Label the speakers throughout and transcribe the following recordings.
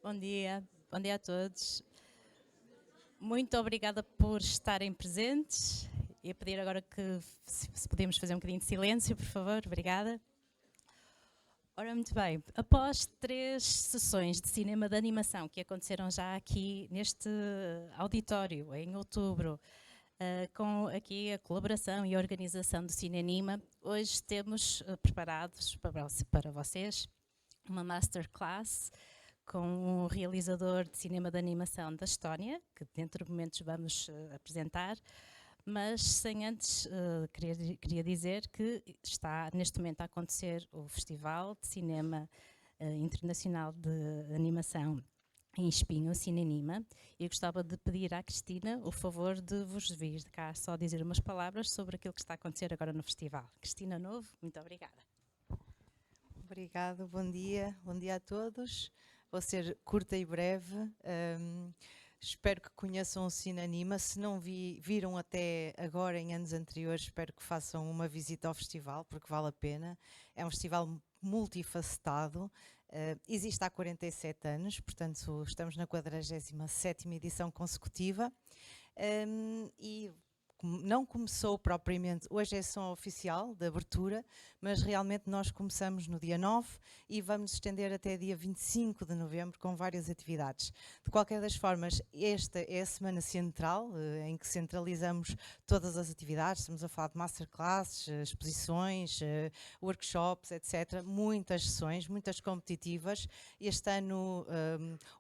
Speaker 1: Bom dia a todos. Muito obrigada por estarem presentes. E a pedir agora que se podemos fazer um bocadinho de silêncio, por favor. Obrigada. Ora, muito bem. Após 3 sessões de cinema de animação que aconteceram já aqui neste auditório, em outubro, com aqui a colaboração e a organização do CINANIMA, hoje temos preparados para vocês uma Masterclass com um realizador de cinema de animação da Estónia, que dentro de momentos vamos apresentar, mas sem antes queria dizer que está neste momento a acontecer o Festival de Cinema Internacional de Animação em Espinho, CINANIMA, e eu gostava de pedir à Cristina o favor de vos vir de cá só dizer umas palavras sobre aquilo que está a acontecer agora no festival. Cristina Novo, muito obrigada.
Speaker 2: Obrigada, bom dia a todos. Vou ser curta e breve. Espero que conheçam o CINANIMA. Se não viram até agora, em anos anteriores, espero que façam uma visita ao festival, porque vale a pena. É um festival multifacetado. Existe há 47 anos, portanto estamos na 47ª edição consecutiva. E não começou propriamente, hoje é som oficial de abertura, mas realmente nós começamos no dia 9 e vamos estender até dia 25 de novembro com várias atividades. De qualquer das formas, esta é a semana central, em que centralizamos todas as atividades. Estamos a falar de masterclasses, exposições, workshops, etc. Muitas sessões, muitas competitivas. Este ano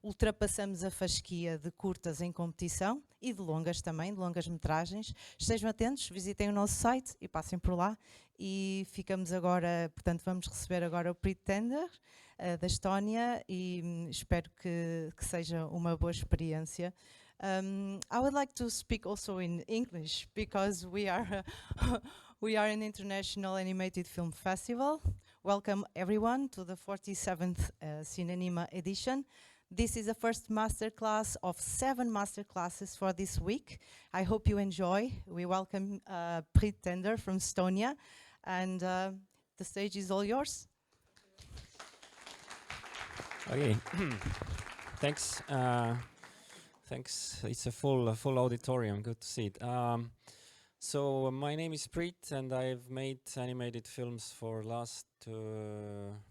Speaker 2: ultrapassamos a fasquia de curtas em competição e de longas também, de longas metragens. Estejam atentos, visitem o nosso site e passem por lá. E ficamos agora, portanto, vamos receber agora o Priit Tender, da Estónia, e espero que seja uma boa experiência. I would like to speak also in English, because we are an international animated film festival. Welcome everyone to the 47th CINANIMA edition. This is the first masterclass of 7 masterclasses for this week. I hope you enjoy. We welcome Priit Tender from Estonia, and the stage is all yours.
Speaker 3: Okay, thanks. Thanks. It's a full auditorium. Good to see it. So my name is Priit, and I've made animated films for last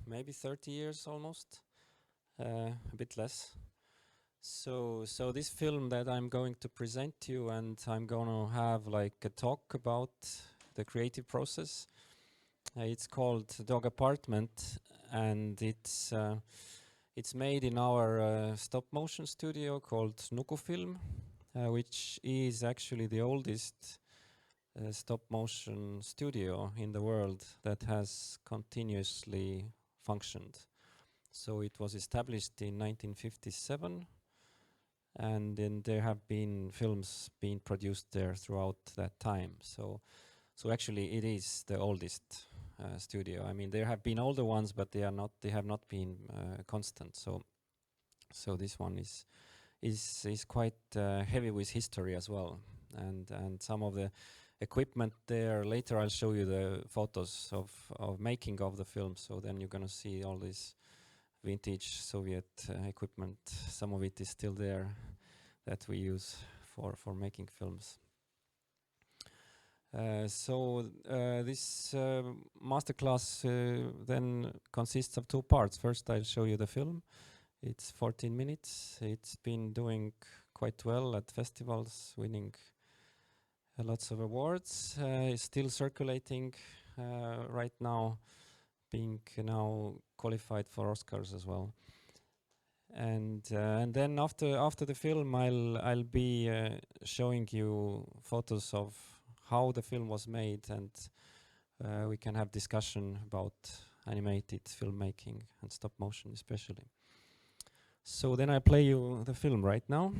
Speaker 3: maybe 30 years almost. A bit less. So this film that I'm going to present to you, and I'm gonna have like a talk about the creative process. It's called Dog Apartment, and it's made in our stop motion studio called Nukufilm, which is actually the oldest stop motion studio in the world that has continuously functioned. So it was established in 1957, and then there have been films being produced there throughout that time. So actually it is the oldest studio. I mean, there have been older ones, but they have not been constant. So this one is quite heavy with history as well, and some of the equipment there. Later I'll show you the photos of making of the film. So then you're gonna see all this vintage Soviet equipment. Some of it is still there that we use for making films. This masterclass then consists of 2 parts. First, I'll show you the film. It's 14 minutes. It's been doing quite well at festivals, winning lots of awards. It's still circulating right now, being now qualified for Oscars as well. And then after the film, I'll be showing you photos of how the film was made, and we can have discussion about animated filmmaking and stop motion especially. So then I play you the film right now.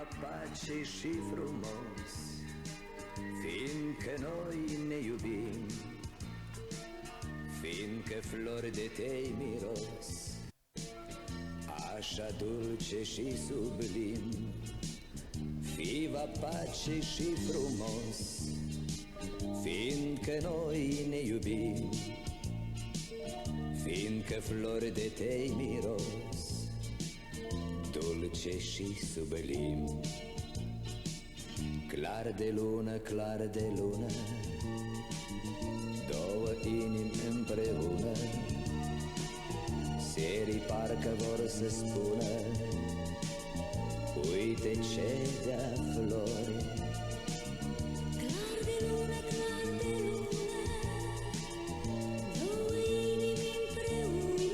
Speaker 4: va pace și frumos, fiindcă noi ne iubim, fiindcă flori de tei miros, așa dulce și sublim. Viva pace și frumos, fiindcă noi ne iubim, fiindcă flori de tei miros, dulce și sublim. Clar de lună, clar de lună, două inimi împreună, serii parcă vor să spună, uite ce de-a flori.
Speaker 5: Clar de lună, două inimi împreună,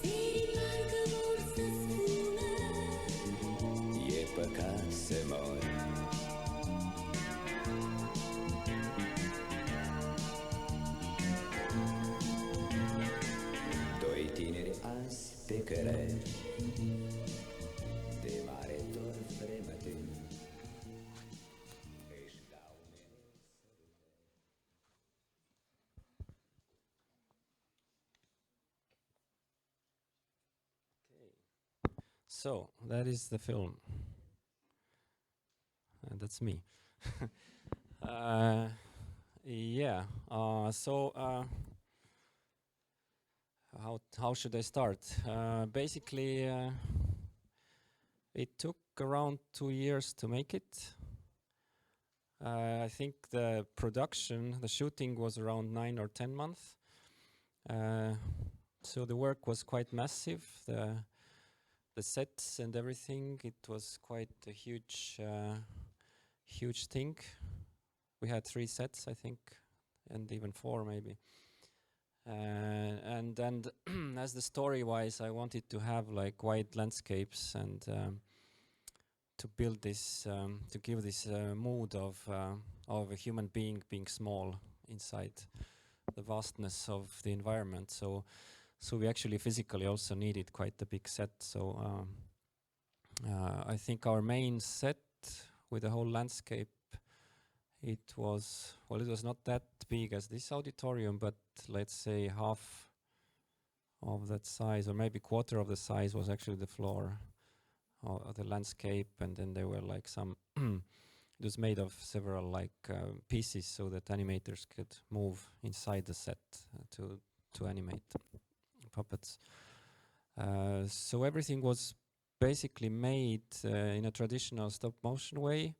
Speaker 5: serii parcă vor să spună,
Speaker 4: E păcat să mori. Doi tineri azi pe cărări, de mare dor fremătând, își dau mereu
Speaker 3: So that is the film. That's me. Yeah. How should I start? Basically, it took around 2 years to make it. I think the production, the shooting was around 9 or 10 months. So the work was quite massive. The sets and everything, it was quite a huge thing. We had 3 sets, I think, and even 4 maybe. And as the story-wise, I wanted to have like wide landscapes and to build this, to give this mood of a human being being small inside the vastness of the environment. So we actually physically also needed quite a big set. So I think our main set with the whole landscape, it was not that big as this auditorium, but let's say half of that size, or maybe quarter of the size, was actually the floor of the landscape, and then there were like some it was made of several like pieces so that animators could move inside the set to animate puppets. So everything was basically made in a traditional stop motion way.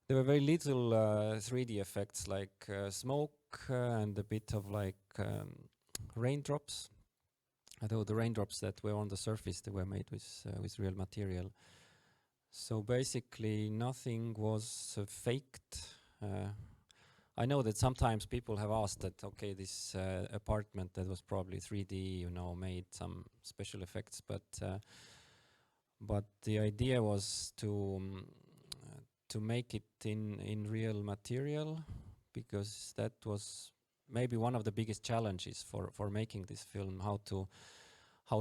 Speaker 3: There were very little 3D effects like smoke and a bit of like raindrops. Although the raindrops that were on the surface, they were made with real material. So basically nothing was faked. I know that sometimes people have asked that, okay, this apartment that was probably 3D, you know, made some special effects, but the idea was to make it in real material, because that was maybe one of the biggest challenges for making this film, how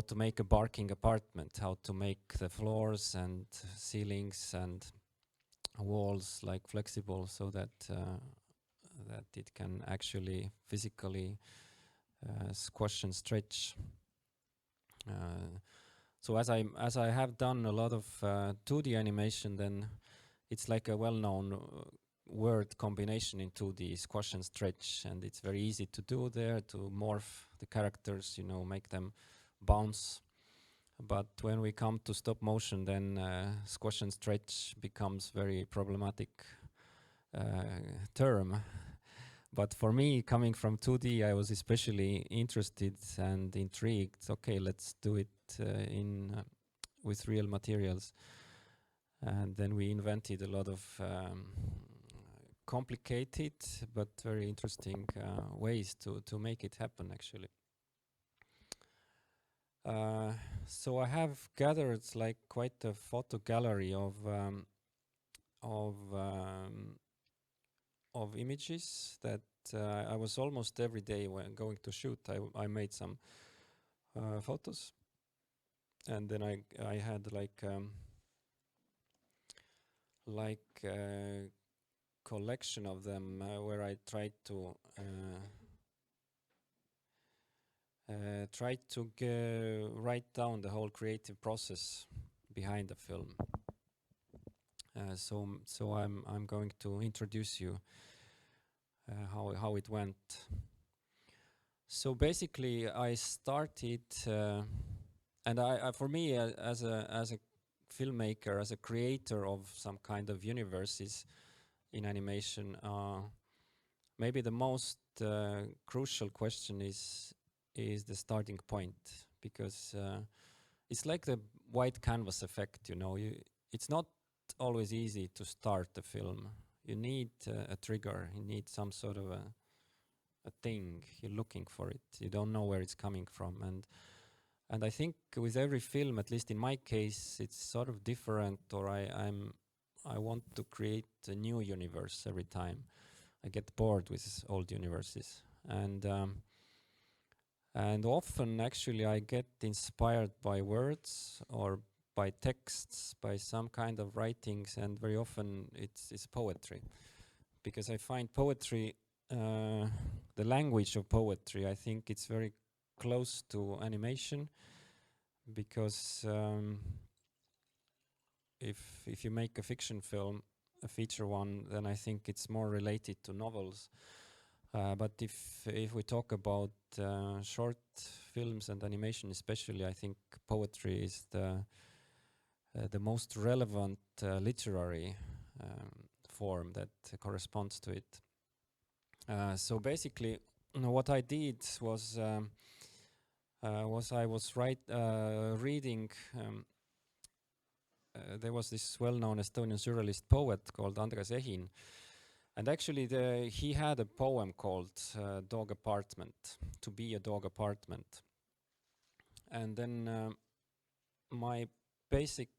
Speaker 3: to make a barking apartment, how to make the floors and ceilings and walls like flexible so that it can actually physically squash and stretch. So as I have done a lot of 2D animation, then it's like a well-known word combination in 2D, squash and stretch, and it's very easy to do there, to morph the characters, you know, make them bounce. But when we come to stop motion, then squash and stretch becomes very problematic term. But for me, coming from 2D, I was especially interested and intrigued. Okay, let's do it with real materials. And then we invented a lot of complicated but very interesting ways to make it happen, actually. So I have gathered like quite a photo gallery of images that I was almost every day when going to shoot. I made some photos, and then I had like like a collection of them where I tried to write down the whole creative process behind the film. So I'm going to introduce you how it went. So basically, I started, and I for me as a filmmaker, as a creator of some kind of universes in animation, maybe the most crucial question is the starting point, because it's like the white canvas effect. You know, it's not always easy to start a film. You need a trigger. You need some sort of a thing. You're looking for it. You don't know where it's coming from, and I think with every film, at least in my case, it's sort of different. Or I want to create a new universe every time. I get bored with old universes, and often actually I get inspired by words or by texts, by some kind of writings, and very often it's poetry, because I find poetry, the language of poetry, I think it's very close to animation, because if you make a fiction film, a feature one, then I think it's more related to novels. But if we talk about short films and animation especially, I think poetry is the most relevant literary form that corresponds to it. So basically, what I did was I was reading. There was this well-known Estonian surrealist poet called Andres Ehin, and actually he had a poem called "Dog Apartment," to be a dog apartment. And then my basic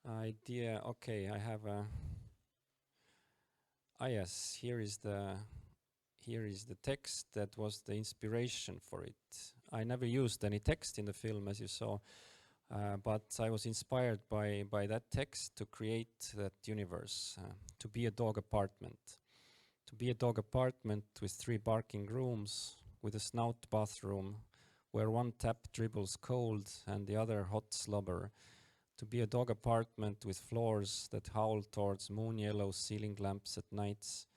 Speaker 3: idea, okay, I have a yes, here is the text that was the inspiration for it. I never used any text in the film, as you saw, but I was inspired by that text to create that universe, to be a dog apartment. To be a dog apartment with 3 barking rooms, with a snout bathroom, where one tap dribbles cold and the other hot slobber. To be a dog apartment with floors that howl towards moon-yellow ceiling lamps at nights.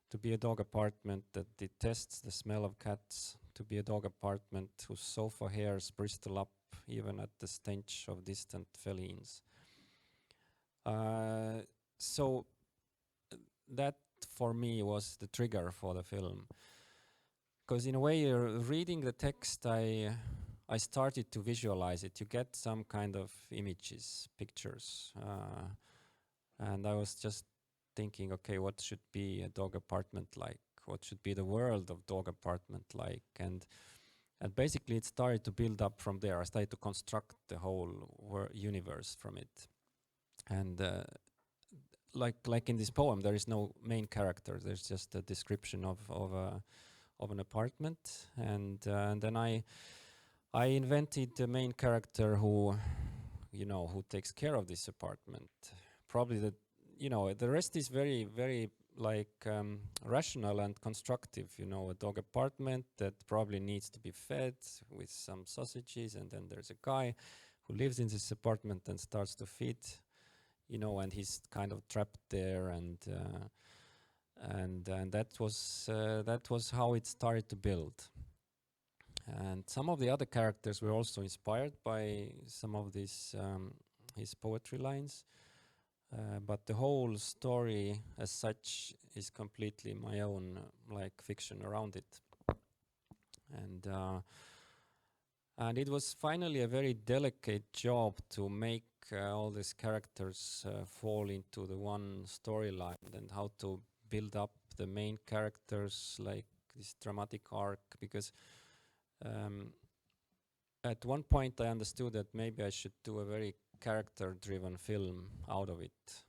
Speaker 3: To be a dog apartment that detests the smell of cats. To be a dog apartment whose sofa hairs bristle up even at the stench of distant felines. So that for me was the trigger for the film. Because in a way, reading the text, I started to visualize it. You get some kind of images, pictures. And I was just thinking, okay, what should be a dog apartment like? What should be the world of dog apartment like? And basically it started to build up from there. I started to construct the whole universe from it. And like in this poem, there is no main character. There's just a description of an apartment. And then I invented the main character who takes care of this apartment. Probably the rest is very, very rational and constructive. A dog apartment that probably needs to be fed with some sausages, and then there's a guy who lives in this apartment and starts to feed, and he's kind of trapped there, and that was how it started to build. And some of the other characters were also inspired by some of these his poetry lines. But the whole story as such is completely my own fiction around it. And it was finally a very delicate job to make all these characters fall into the one storyline, and how to build up the main characters, like this dramatic arc, because at one point I understood that maybe I should do a very character-driven film out of it,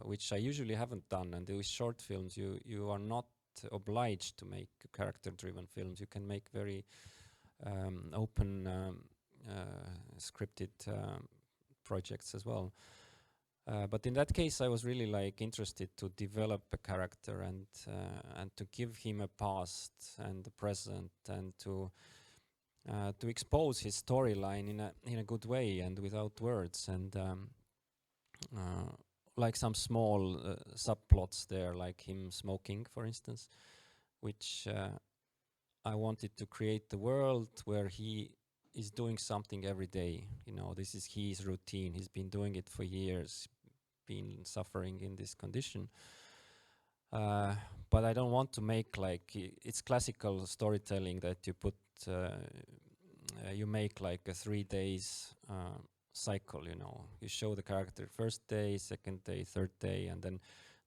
Speaker 3: which I usually haven't done. And with short films, you are not obliged to make character-driven films. You can make very open scripted projects as well. But in that case, I was really like interested to develop a character and to give him a past and a present and to expose his storyline in a good way and without words and like some small subplots there, like him smoking, for instance, which I wanted to create the world where he is doing something every day. You know, this is his routine. He's been doing it for years, been suffering in this condition. But I don't want to make like it's classical storytelling that you put you make like a 3 days cycle. You know, you show the character first day, second day, third day, and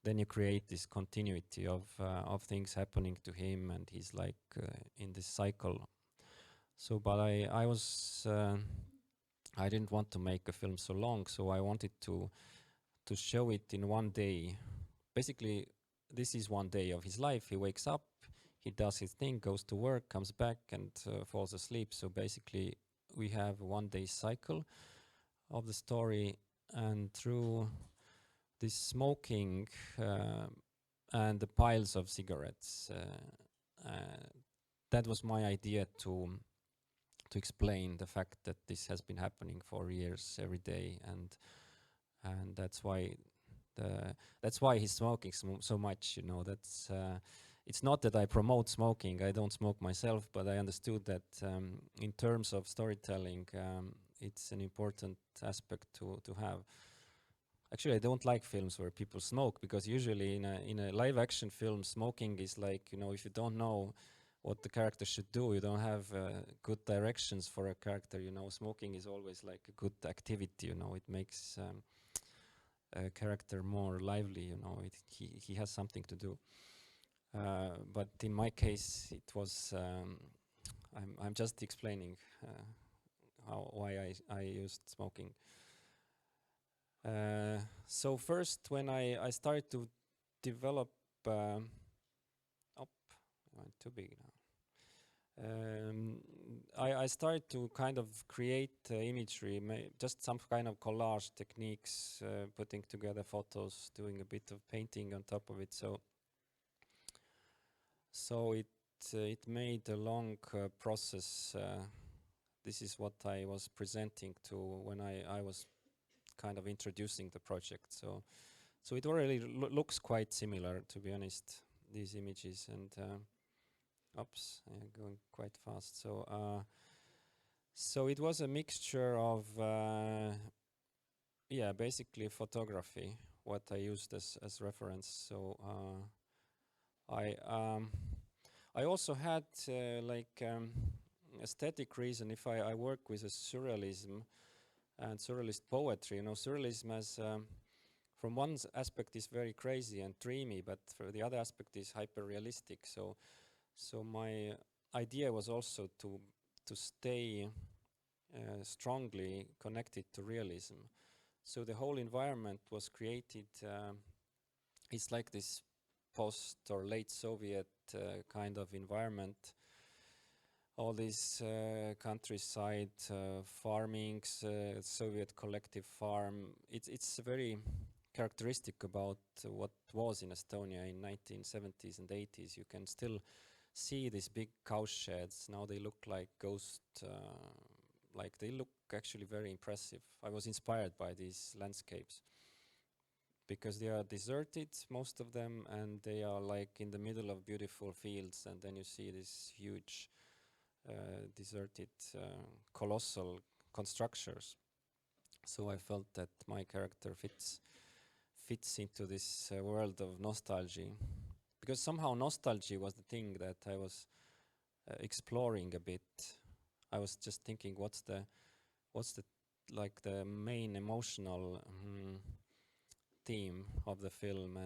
Speaker 3: then you create this continuity of things happening to him, and he's like in this cycle. So, but I was I didn't want to make a film so long, so I wanted to show it in 1 day. Basically, this is 1 day of his life. He wakes up, he does his thing, goes to work, comes back, and falls asleep. So basically, we have 1 day cycle of the story, and through this smoking and the piles of cigarettes, that was my idea to explain the fact that this has been happening for years, every day, and that's why he's smoking so much. You know, that's it's not that I promote smoking. I don't smoke myself, but I understood that in terms of storytelling, it's an important aspect to have. Actually, I don't like films where people smoke, because usually in a live action film, smoking is like, you know, if you don't know what the character should do, you don't have good directions for a character. You know, smoking is always like a good activity. You know, it makes a character more lively. You know, he has something to do. But in my case, it was I'm just explaining why I used smoking. So first, when I started to develop, oh, I went too big now. I started to kind of create imagery, just some kind of collage techniques, putting together photos, doing a bit of painting on top of it. So it made a long process. This is what I was presenting to when I was kind of introducing the project. So it already looks quite similar, to be honest, these images. And oops, I'm going quite fast. So it was a mixture of yeah, basically photography, what I used as reference. So I also had like aesthetic reason. If I work with a surrealism and surrealist poetry, you know, surrealism as from one aspect is very crazy and dreamy, but for the other aspect is hyper realistic. So my idea was also to stay strongly connected to realism. So the whole environment was created. It's like this post or late Soviet kind of environment. All these countryside farmings, Soviet collective farm. It's very characteristic about what was in Estonia in 1970s and 80s. You can still see these big cow sheds. Now they look like ghost, like they look actually very impressive. I was inspired by these landscapes because they are deserted, most of them, and they are like in the middle of beautiful fields, and then you see these huge deserted colossal constructures. So I felt that my character fits into this world of nostalgia, because somehow nostalgia was the thing that I was exploring a bit. I was just thinking, what's the like the main emotional theme of the film,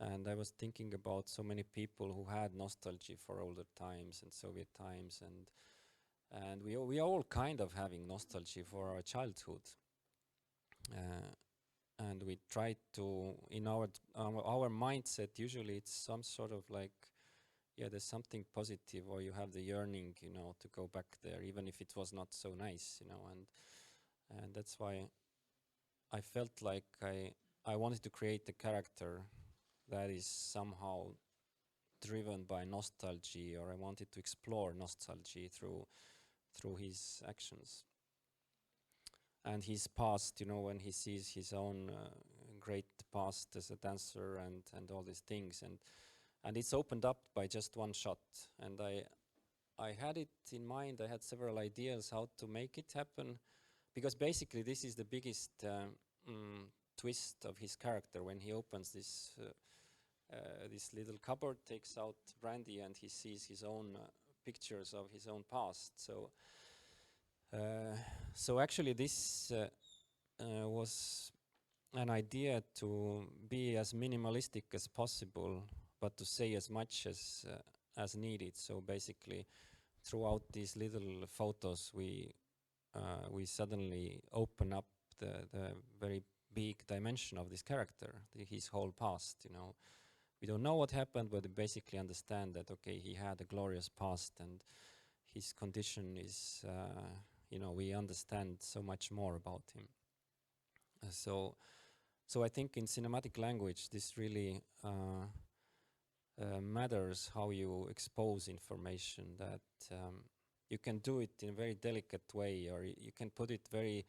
Speaker 3: and I was thinking about so many people who had nostalgia for older times and Soviet times, and we are all kind of having nostalgia for our childhood, and we try to, in our mindset, usually it's some sort of like, yeah, there's something positive, or you have the yearning, you know, to go back there, even if it was not so nice, you know, and that's why I felt like I wanted to create a character that is somehow driven by nostalgia, or I wanted to explore nostalgia through his actions and his past. You know, when he sees his own great past as a dancer and all these things, and it's opened up by just one shot. And I had it in mind. I had several ideas how to make it happen, because basically this is the biggest twist of his character when he opens this little cupboard, takes out brandy, and he sees his own pictures of his own past. So actually this was an idea to be as minimalistic as possible, but to say as much as needed. So basically, throughout these little photos, we suddenly open up the very big dimension of this character, his whole past. You know, we don't know what happened, but we basically understand that okay, he had a glorious past, and his condition is, you know, we understand so much more about him. So I think in cinematic language, this really matters how you expose information, that you can do it in a very delicate way, or you can put it very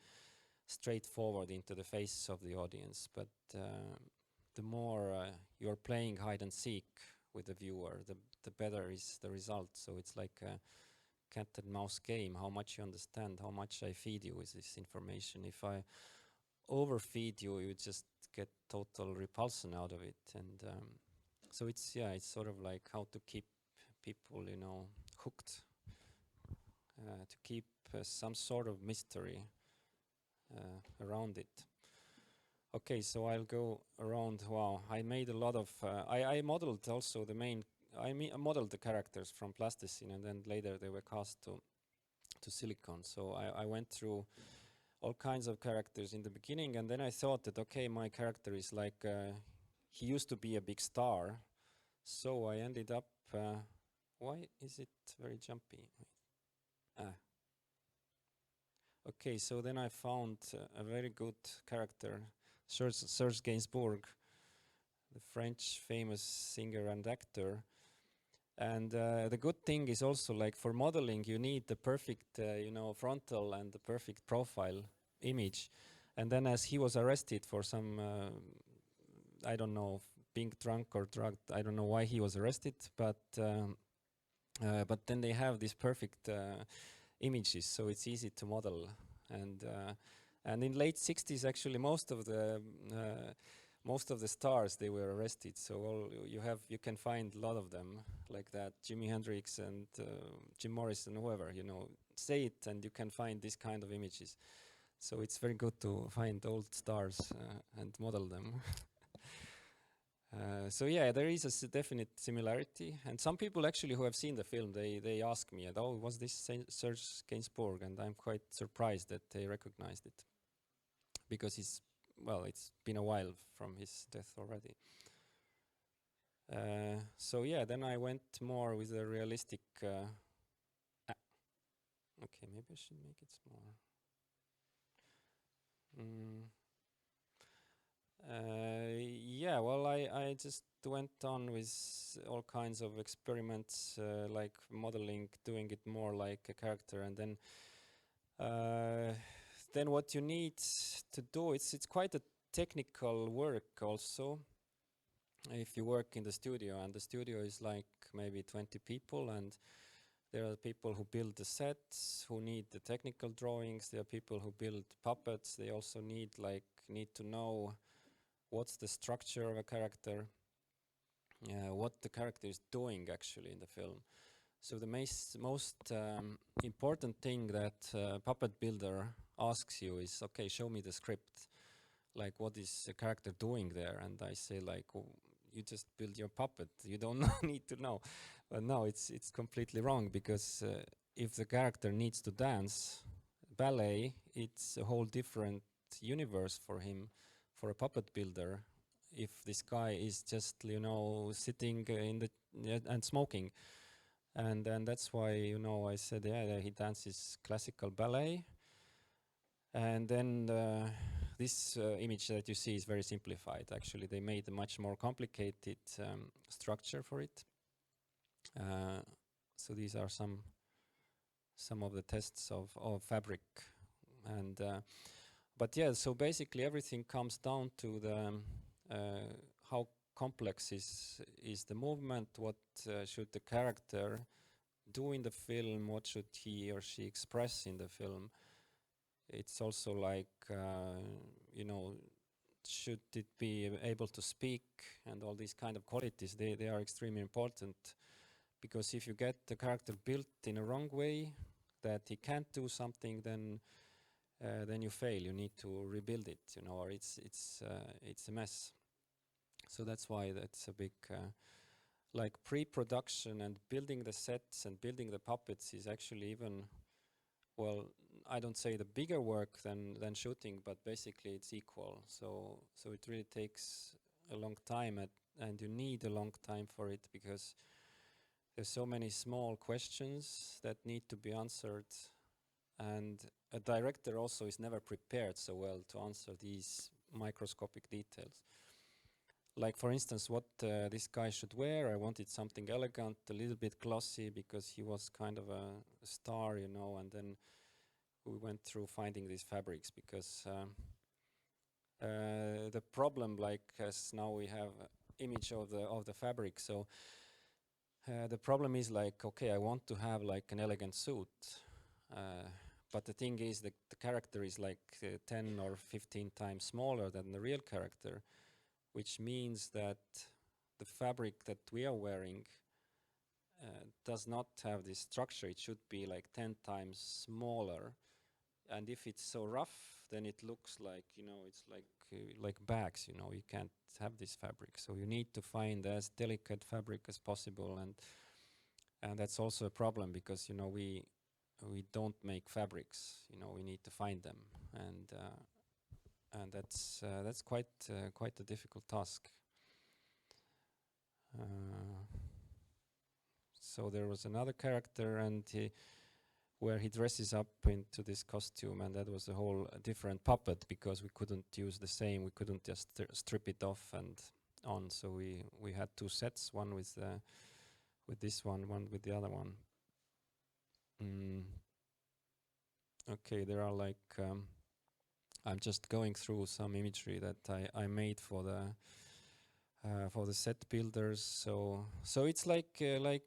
Speaker 3: straightforward into the face of the audience. But the more you're playing hide and seek with the viewer, the better is the result. So it's like a cat and mouse game, how much you understand, how much I feed you with this information. If I overfeed you, you just get total repulsion out of it. And so it's sort of like how to keep people, you know, hooked, to keep some sort of mystery around it. Okay, so I'll go around. Wow, I made a lot of. I modeled also the main. I modeled the characters from plasticine, and then later they were cast to silicone. So I went through all kinds of characters in the beginning, and then I thought that okay, my character is like he used to be a big star, so I ended up. Why is it very jumpy? Okay, so then I found a very good character, Serge Gainsbourg, the French famous singer and actor. And the good thing is also, like, for modeling, you need the perfect, you know, frontal and the perfect profile image. And then as he was arrested for some, I don't know, being drunk or drugged, I don't know why he was arrested, but then they have these perfect images, so it's easy to model. And in late 60s, actually, most of the stars, they were arrested. So you can find a lot of them like that. Jimi Hendrix and Jim Morrison, whoever, you know, say it, and you can find this kind of images. So it's very good to find old stars and model them. So yeah, there is a definite similarity, and some people actually who have seen the film, they ask me, "Oh, was this Serge Gainsbourg?" And I'm quite surprised that they recognized it, because it's been a while from his death already. So yeah, then I went more with a realistic. Okay, maybe I should make it smaller. Yeah, well, I just went on with all kinds of experiments, like modeling, doing it more like a character, and then what you need to do, it's quite a technical work also. If you work in the studio, and the studio is like maybe 20 people, and there are people who build the sets, who need the technical drawings. There are people who build puppets. They also need to know what's the structure of a character, what the character is doing actually in the film. So the most important thing that puppet builder asks you is, okay, show me the script. Like, what is the character doing there? And I say, like, oh, you just build your puppet. You don't need to know. But no, it's completely wrong, because if the character needs to dance ballet, it's a whole different universe for him, for a puppet builder. If this guy is just, you know, sitting and smoking. And that's why, you know, I said, yeah, he dances classical ballet. And then this image that you see is very simplified. Actually, they made a much more complicated structure for it. So these are some of the tests of fabric, and but yeah. So basically, everything comes down to the how complex is the movement. What should the character do in the film? What should he or she express in the film? It's also like should it be able to speak, and all these kind of qualities. They are extremely important, because if you get the character built in a wrong way, that he can't do something, then you fail. You need to rebuild it, or it's a mess. So that's why that's a big like pre-production, and building the sets and building the puppets is actually even, well, I don't say the bigger work than shooting, but basically it's equal. So it really takes a long time, and you need a long time for it, because there's so many small questions that need to be answered, and a director also is never prepared so well to answer these microscopic details. Like, for instance, what this guy should wear. I wanted something elegant, a little bit glossy, because he was kind of a star, and then we went through finding these fabrics, because the problem, like, as now we have image of the fabric, so the problem is like, okay, I want to have like an elegant suit, but the thing is the character is like 10 or 15 times smaller than the real character, which means that the fabric that we are wearing does not have this structure. It should be like 10 times smaller, and if it's so rough, then it looks like, it's like bags. You can't have this fabric, so you need to find as delicate fabric as possible, and that's also a problem, because we don't make fabrics. We need to find them, and that's quite a difficult task. So there was another character, and where he dresses up into this costume, and that was a whole different puppet, because we couldn't use the same. We couldn't just strip it off and on. So we had two sets, one with this one with the other one. Okay, there are like I'm just going through some imagery that I made for the set builders. So it's like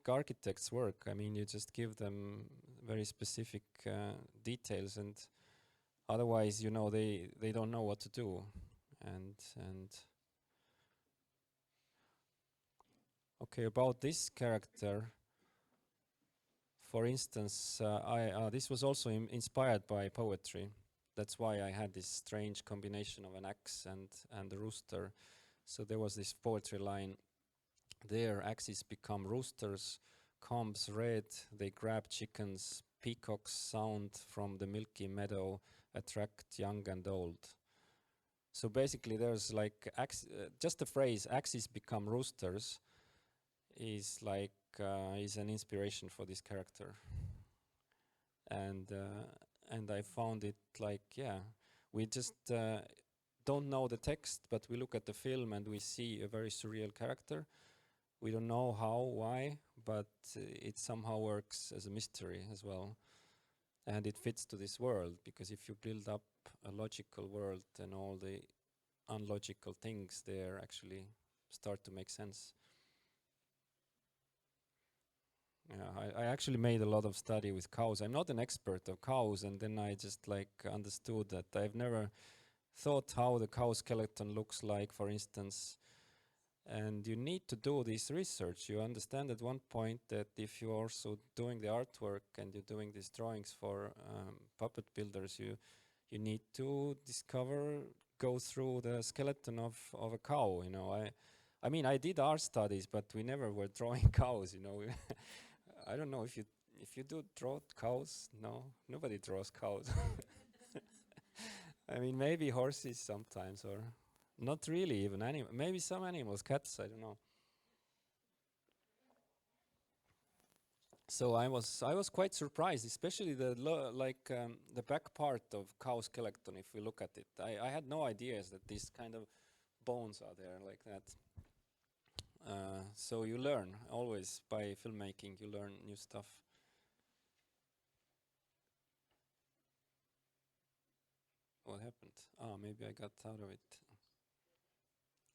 Speaker 3: architects' work. I mean, you just give them very specific details, and otherwise, they don't know what to do. And okay, about this character, for instance, this was also inspired by poetry. That's why I had this strange combination of an axe and a rooster. So there was this poetry line: "There axes become roosters, combs red, they grab chickens, peacocks sound from the milky meadow, attract young and old." So basically there's like just the phrase "axes become roosters" is like is an inspiration for this character. And I found it like, we just don't know the text, but we look at the film and we see a very surreal character. We don't know how, why, but it somehow works as a mystery as well. And it fits to this world, because if you build up a logical world, then all the unlogical things there actually start to make sense. Yeah, I actually made a lot of study with cows. I'm not an expert of cows, and then I just like understood that I've never thought how the cow skeleton looks like, for instance. And you need to do this research. You understand at one point that if you're also doing the artwork and you're doing these drawings for puppet builders, you need to go through the skeleton of a cow. I mean, I did art studies, but we never were drawing cows. I don't know if you do draw cows. No, nobody draws cows. I mean, maybe horses sometimes, or not really even maybe some animals, cats, I don't know. So I was quite surprised, especially the back part of cow skeleton. If we look at it, I had no ideas that these kind of bones are there like that. So you learn always by filmmaking. You learn new stuff. What happened? Ah, maybe I got out of it.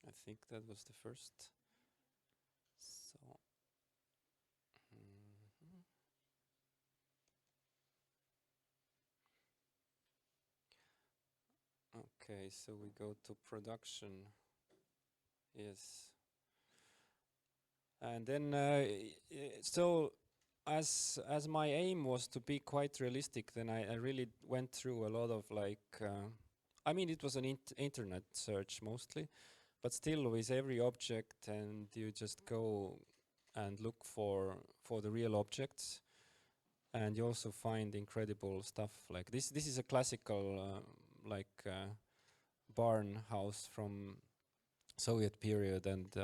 Speaker 3: I think that was the first. So. Okay, so we go to production. Yes. And then, so as my aim was to be quite realistic, then I really went through a lot of I mean, it was an internet search mostly, but still with every object, and you just go and look for the real objects, and you also find incredible stuff like this. This is a classical barn house from Soviet period, and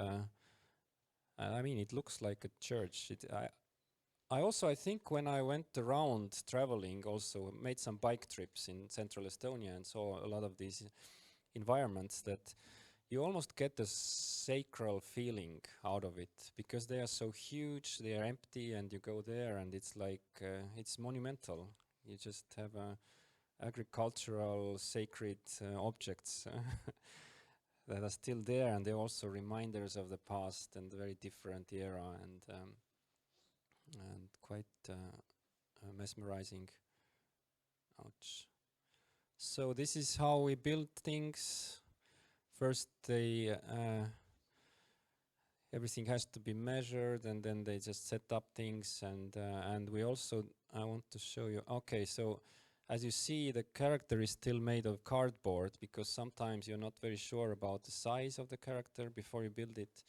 Speaker 3: I mean, it looks like a church. I think when I went around traveling, also made some bike trips in central Estonia and saw a lot of these environments, that you almost get a sacral feeling out of it, because they are so huge, they are empty, and you go there and it's like, it's monumental. You just have agricultural sacred objects that are still there, and they're also reminders of the past and a very different era, and quite mesmerizing. Ouch. So this is how we build things. First, everything has to be measured, and then they just set up things, and we also, I want to show you. Okay, so as you see, the character is still made of cardboard, because sometimes you're not very sure about the size of the character before you build it.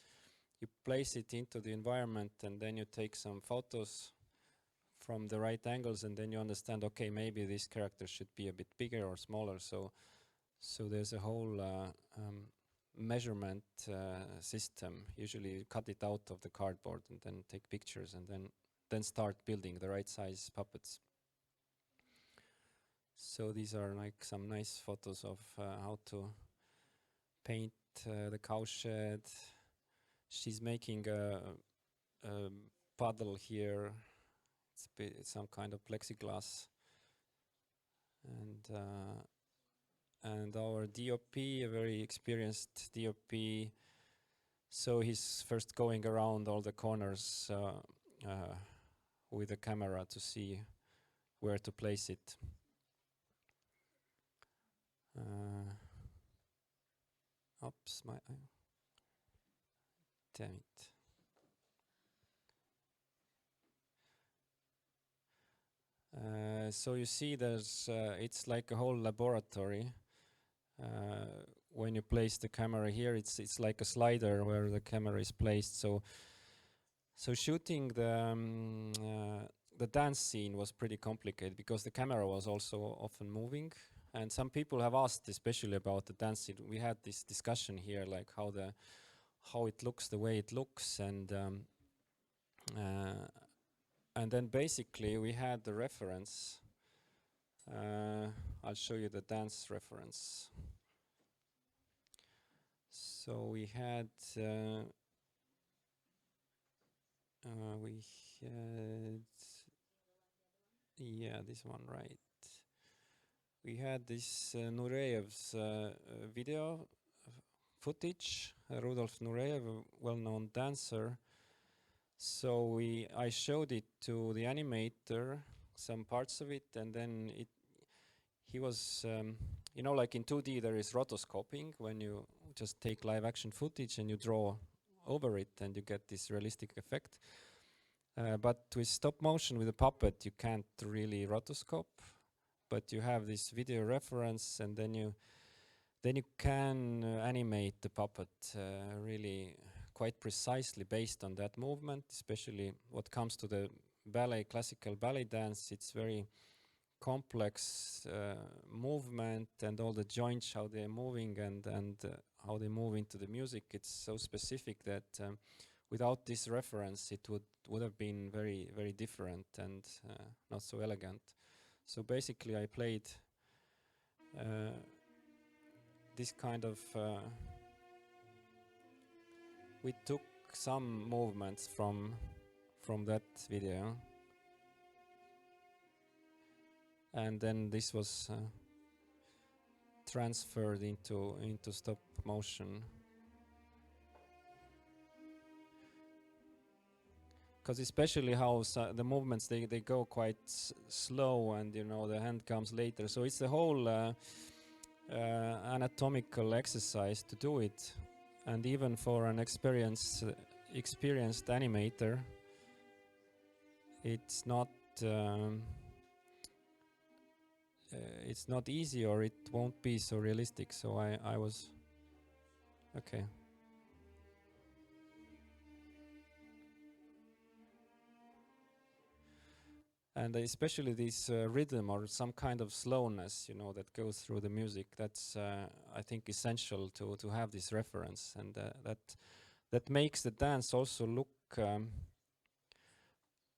Speaker 3: You place it into the environment, and then you take some photos from the right angles, and then you understand, okay, maybe this character should be a bit bigger or smaller. So there's a whole measurement system. Usually you cut it out of the cardboard and then take pictures, and then start building the right size puppets. So these are like some nice photos of how to paint the cowshed. She's making a puddle here. It's some kind of plexiglass, and our DOP, a very experienced DOP. So he's first going around all the corners with the camera to see where to place it. Oops, damn it. So you see, there's it's like a whole laboratory. When you place the camera here, it's like a slider where the camera is placed. So shooting the dance scene was pretty complicated, because the camera was also often moving. And some people have asked, especially about the dance scene. We had this discussion here, like how it looks the way it looks, and then basically we had the reference. I'll show you the dance reference. So we had this one, right? We had this Nureyev's video footage. Rudolf Nureyev, a well-known dancer. So I showed it to the animator, some parts of it, and then he was, you know, like in 2D there is rotoscoping, when you just take live action footage and you draw over it and you get this realistic effect. But with stop motion, with a puppet, you can't really rotoscope, but you have this video reference, and then you can animate the puppet really quite precisely based on that movement. Especially what comes to the ballet, classical ballet dance, it's very complex movement, and all the joints, how they're moving, and how they move into the music. It's so specific that without this reference, it would have been very different and not so elegant. So basically, I played this kind of. We took some movements from that video, and then this was transferred into stop motion. Because especially how the movements they go quite slow, and you know the hand comes later. So it's a whole anatomical exercise to do it, and even for an experienced animator, it's not easy, or it won't be so realistic. So I was okay. And especially this rhythm or some kind of slowness, you know, that goes through the music. That's I think essential to have this reference, and that makes the dance also look,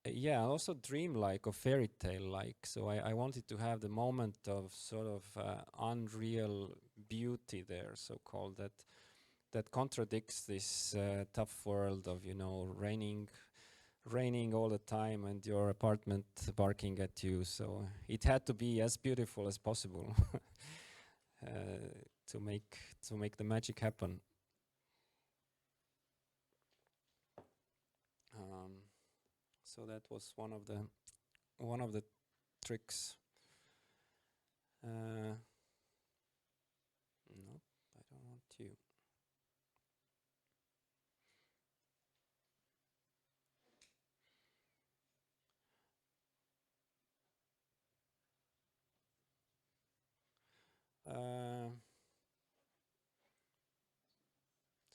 Speaker 3: also dreamlike or fairy tale-like. So I wanted to have the moment of sort of unreal beauty there, so-called, that contradicts this tough world of, you know, raining all the time and your apartment barking at you. So it had to be as beautiful as possible to make the magic happen. So that was one of the tricks. Nope, I don't want you.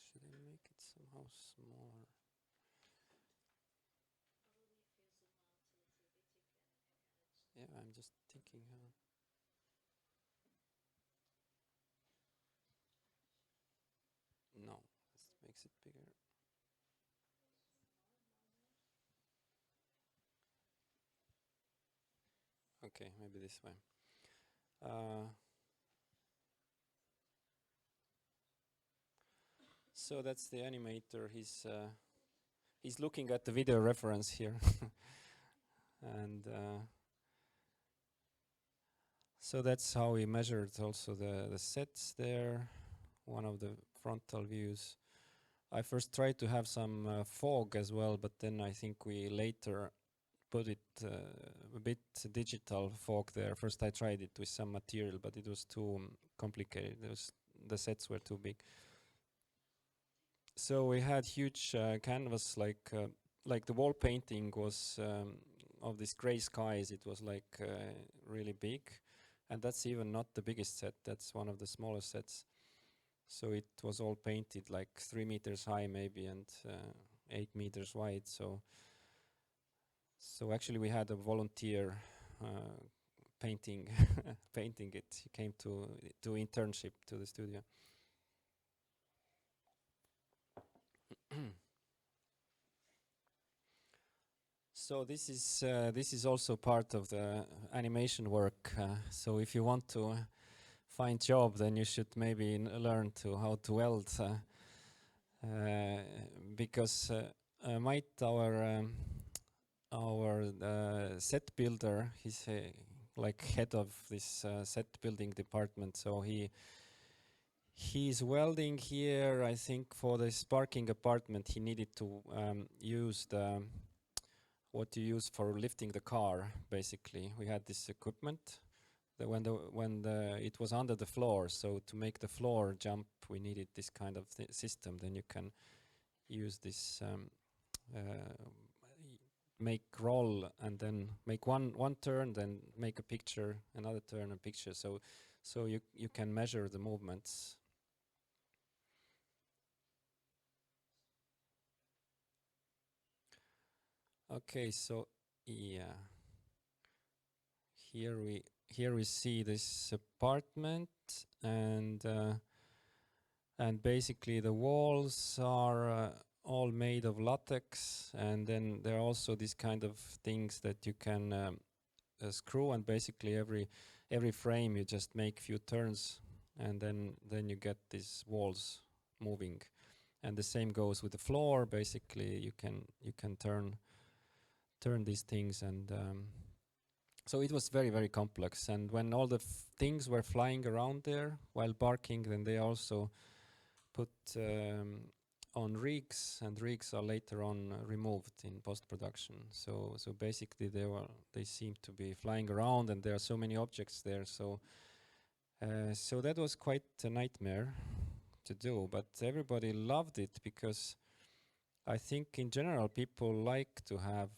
Speaker 3: Should I make it somehow smaller? Yeah, I'm just thinking. No, this makes it bigger. Okay, maybe this way. So that's the animator. He's looking at the video reference here, and so that's how we measured also the sets there. One of the frontal views. I first tried to have some fog as well, but then I think we later put it a bit digital fog there. First I tried it with some material, but it was too complicated. The sets were too big. So we had huge canvas, like the wall painting was of these gray skies. It was like really big, and that's even not the biggest set. That's one of the smallest sets. So it was all painted like 3 meters high maybe, and 8 meters wide. So actually we had a volunteer painting painting it. He came to internship to the studio. So this is also part of the animation work. So if you want to find job, then you should maybe learn how to weld, because Mait, our set builder, he's like head of this set building department. So he's welding here. I think for this parking apartment, he needed to use what you use for lifting the car. Basically, we had this equipment that when it was under the floor. So to make the floor jump, we needed this kind of system. Then you can use this make roll, and then make one turn, then make a picture, another turn, a picture. So you can measure the movements. Okay, so yeah, here we see this apartment, and basically the walls are all made of latex, and then there are also these kind of things that you can screw, and basically every frame you just make few turns, and then you get these walls moving. And the same goes with the floor. Basically, you can turn these things, and so it was very, very complex. And when all the things were flying around there while barking, then they also put on rigs, and rigs are later on removed in post-production. So basically they seem to be flying around, and there are so many objects there. So that was quite a nightmare to do, but everybody loved it, because I think in general people like to have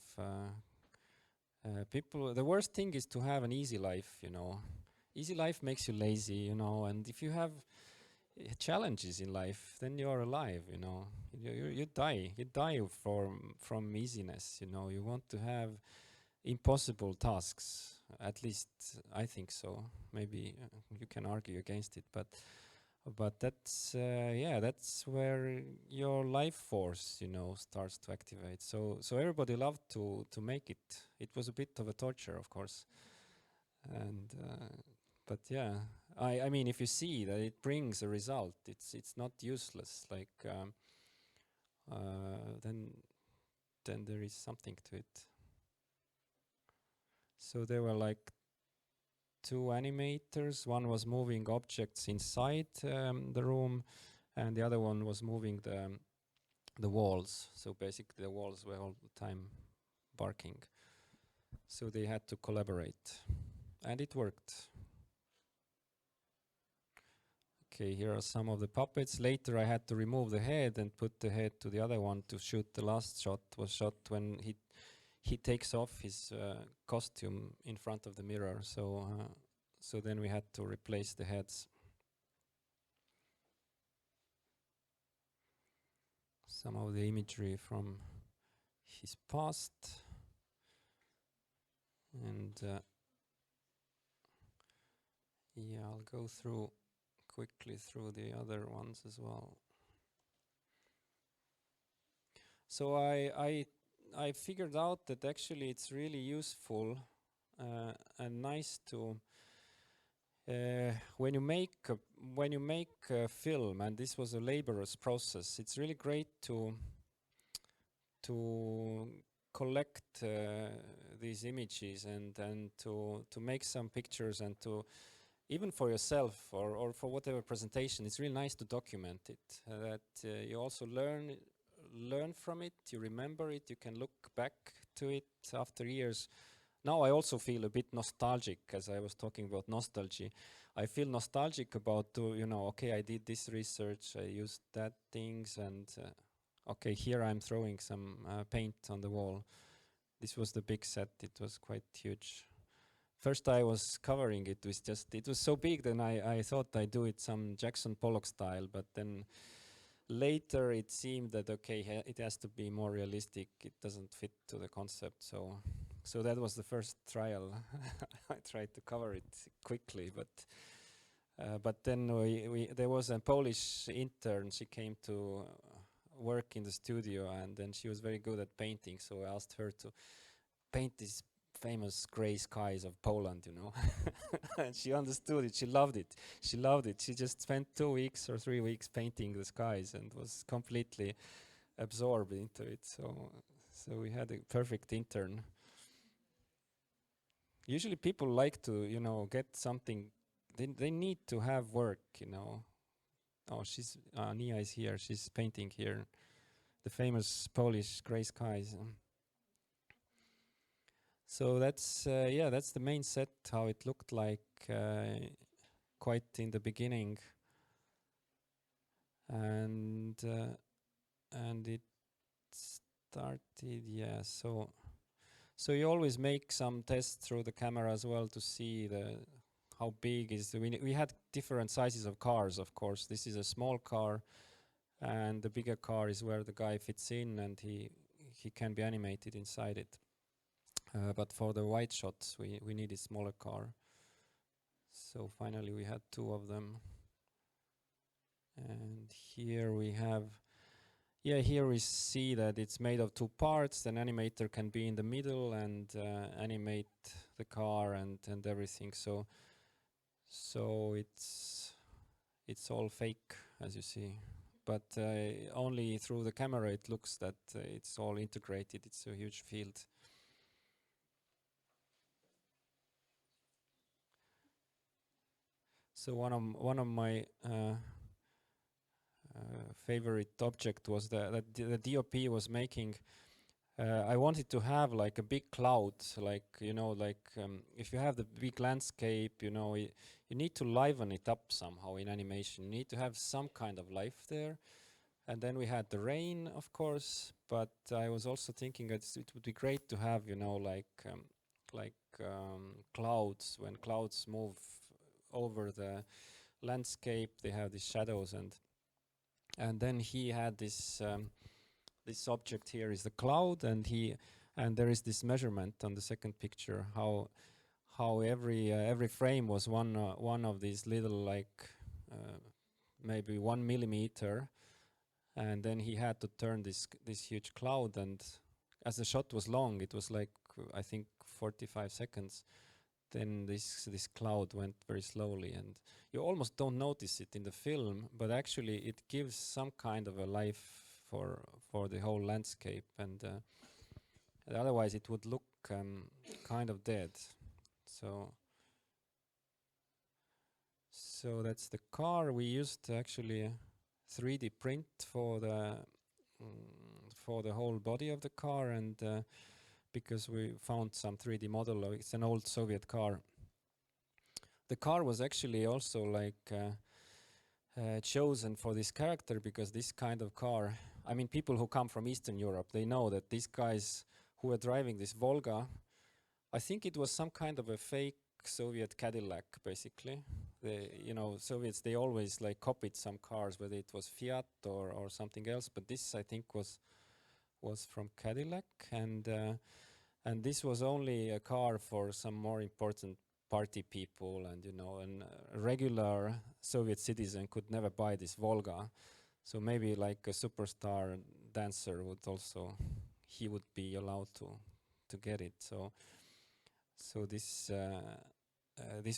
Speaker 3: the worst thing is to have an easy life, you know. Easy life makes you lazy, you know, and if you have challenges in life, then you're alive, you know. You die from easiness, you know. You want to have impossible tasks, at least I think so. Maybe you can argue against it, but that's that's where your life force, you know, starts to activate. So everybody loved to make it. It was a bit of a torture, of course, and but yeah, I mean, if you see that it brings a result, it's not useless. Like then there is something to it. So there were like 2 animators. One was moving objects inside the room, and the other one was moving the walls. So basically the walls were all the time barking. So they had to collaborate, and it worked. Okay, here are some of the puppets. Later I had to remove the head and put the head to the other one to shoot. The last shot was shot when he takes off his costume in front of the mirror. So then we had to replace the heads. Some of the imagery from his past, and yeah, I'll go quickly through the other ones as well. So I figured out that actually it's really useful and nice to when you make a film, and this was a laborious process. It's really great to collect these images and to make some pictures, and to even for yourself or for whatever presentation. It's really nice to document it. That you also learn from it. You remember it. You can look back to it after years. Now I also feel a bit nostalgic, as I was talking about nostalgia. I feel nostalgic about, you know, okay, I did this research, I used that things, and okay, here I'm throwing some paint on the wall. This was the big set. It was quite huge. First I was covering it with it was so big, then I thought I'd do it some Jackson Pollock style, but then later it seemed that, okay, it has to be more realistic. It doesn't fit to the concept, so that was the first trial. I tried to cover it quickly, but then there was a Polish intern. She came to work in the studio, and then she was very good at painting, so I asked her to paint these famous gray skies of Poland, you know. And she understood it. She loved it. She just spent 2 weeks or 3 weeks painting the skies and was completely absorbed into it. So we had a perfect intern. Usually people like to, you know, get something. They need to have work, you know. Oh, Nia is here. She's painting here the famous Polish gray skies. So that's the main set, how it looked like quite in the beginning, and it started, so you always make some tests through the camera as well to see how big is we had different sizes of cars, of course. This is a small car, and the bigger car is where the guy fits in, and he can be animated inside it. But for the wide shots, we need a smaller car. So finally we had 2 of them. And here we have, Yeah, here we see that it's made of two parts. An animator can be in the middle and animate the car and everything. So it's all fake, as you see. But only through the camera it looks that it's all integrated. It's a huge field. So one of my favorite object was that the DOP was making. I wanted to have like a big cloud, like if you have the big landscape, you need to liven it up somehow in animation. You need to have some kind of life there. And then we had the rain, of course, but I was also thinking that it would be great to have, clouds. When clouds move over the landscape, they have these shadows, and then he had this this object here is the cloud, and there is this measurement on the second picture how every frame was one of these little maybe 1 millimeter, and then he had to turn this huge cloud, and as the shot was long, it was like I think 45 seconds. Then this cloud went very slowly, and you almost don't notice it in the film, but actually it gives some kind of a life for the whole landscape, and otherwise it would look kind of dead. So that's the car. We used actually 3D print for the whole body of the car, and because we found some 3D model of it's an old Soviet car. The car was actually also chosen for this character because this kind of car, I mean, people who come from Eastern Europe, they know that these guys who were driving this Volga, I think it was some kind of a fake Soviet Cadillac, basically. Soviets, they always copied some cars, whether it was Fiat or something else, but this I think was from Cadillac, and this was only a car for some more important party people, and and a regular Soviet citizen could never buy this Volga. So maybe like a superstar dancer would also, he would be allowed to get it. So this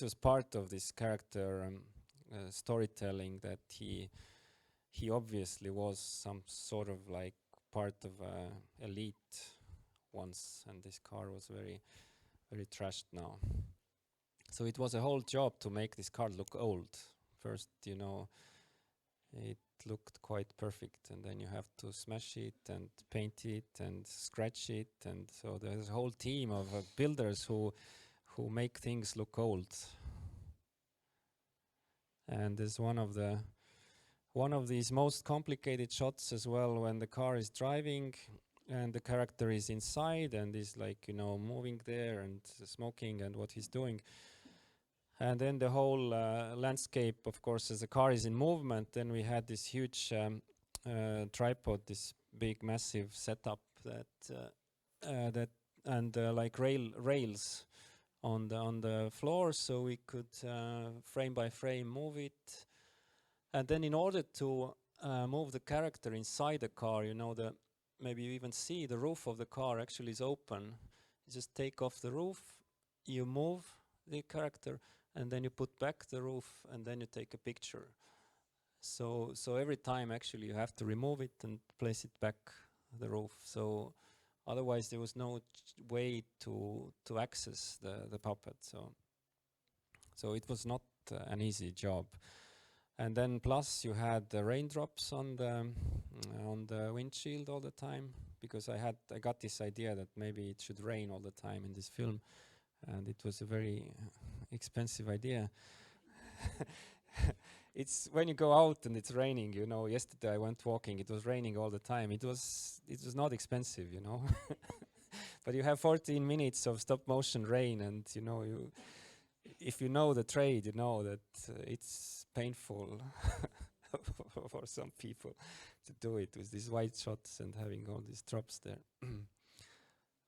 Speaker 3: was part of this character storytelling, that he obviously was some sort of part of elite once, and this car was very, very trashed now. So it was a whole job to make this car look old. First, it looked quite perfect, and then you have to smash it and paint it and scratch it, and so there's a whole team of builders who make things look old. And there's one of these most complicated shots as well, when the car is driving and the character is inside and is moving there and smoking and what he's doing. And then the whole landscape, of course, as the car is in movement, then we had this huge tripod, this big massive setup rails on the floor, so we could frame by frame move it. And then in order to move the character inside the car, maybe you even see the roof of the car actually is open. You just take off the roof, you move the character, and then you put back the roof, and then you take a picture. So every time actually you have to remove it and place it back the roof. So otherwise there was no way to access the puppet. So it was not an easy job. And then plus you had the raindrops on the windshield all the time, because I got this idea that maybe it should rain all the time in this film, and it was a very expensive idea. It's when you go out and it's raining, yesterday I went walking, it was raining all the time. It was not expensive, but you have 14 minutes of stop motion rain, and if you know the trade, you know that it's painful for some people to do it with these wide shots and having all these drops there.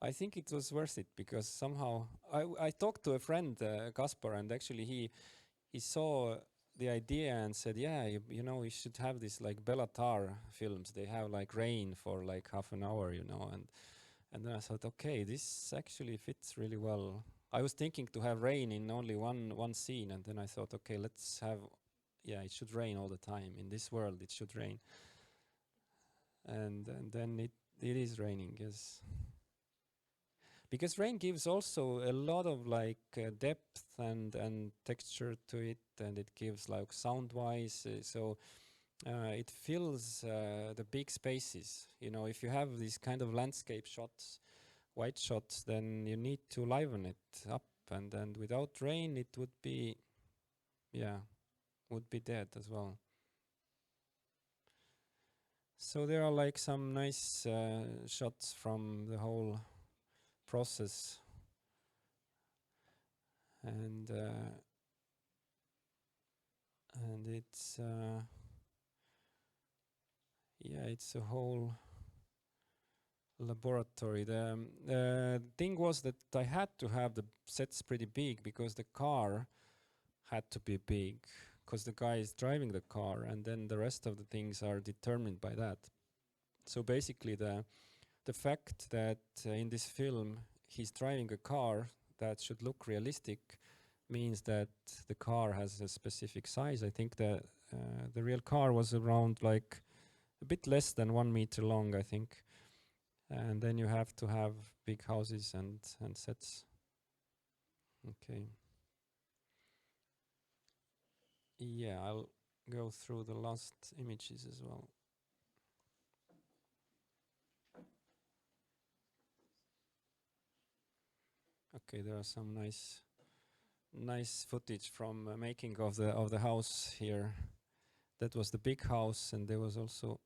Speaker 3: I think it was worth it, because somehow I talked to a friend, Kaspar, and actually he saw the idea and said, yeah, you know, we should have this like Bellatar films. They have like rain for like half an hour, you know, and then I thought, okay, this actually fits really well. I was thinking to have rain in only one scene, and then I thought, okay, let's have, yeah, it should rain all the time. In this world, it should rain. And then it is raining, yes. Because rain gives also a lot of like depth and texture to it, and it gives like sound-wise, so it fills the big spaces. You know, if you have these kind of landscape shots, white shots, then you need to liven it up, and without rain it would be, yeah, would be dead as well. So there are like some nice shots from the whole process, and it's yeah, it's a whole laboratory. The thing was that I had to have the sets pretty big because the car had to be big, because the guy is driving the car, and then the rest of the things are determined by that. So basically the fact that in this film he's driving a car that should look realistic means that the car has a specific size. I think the real car was around like a bit less than 1 meter long, I think. And then you have to have big houses and sets. Okay. Yeah, I'll go through the last images as well. Okay, there are some nice footage from making of the house here. That was the big house, and there was also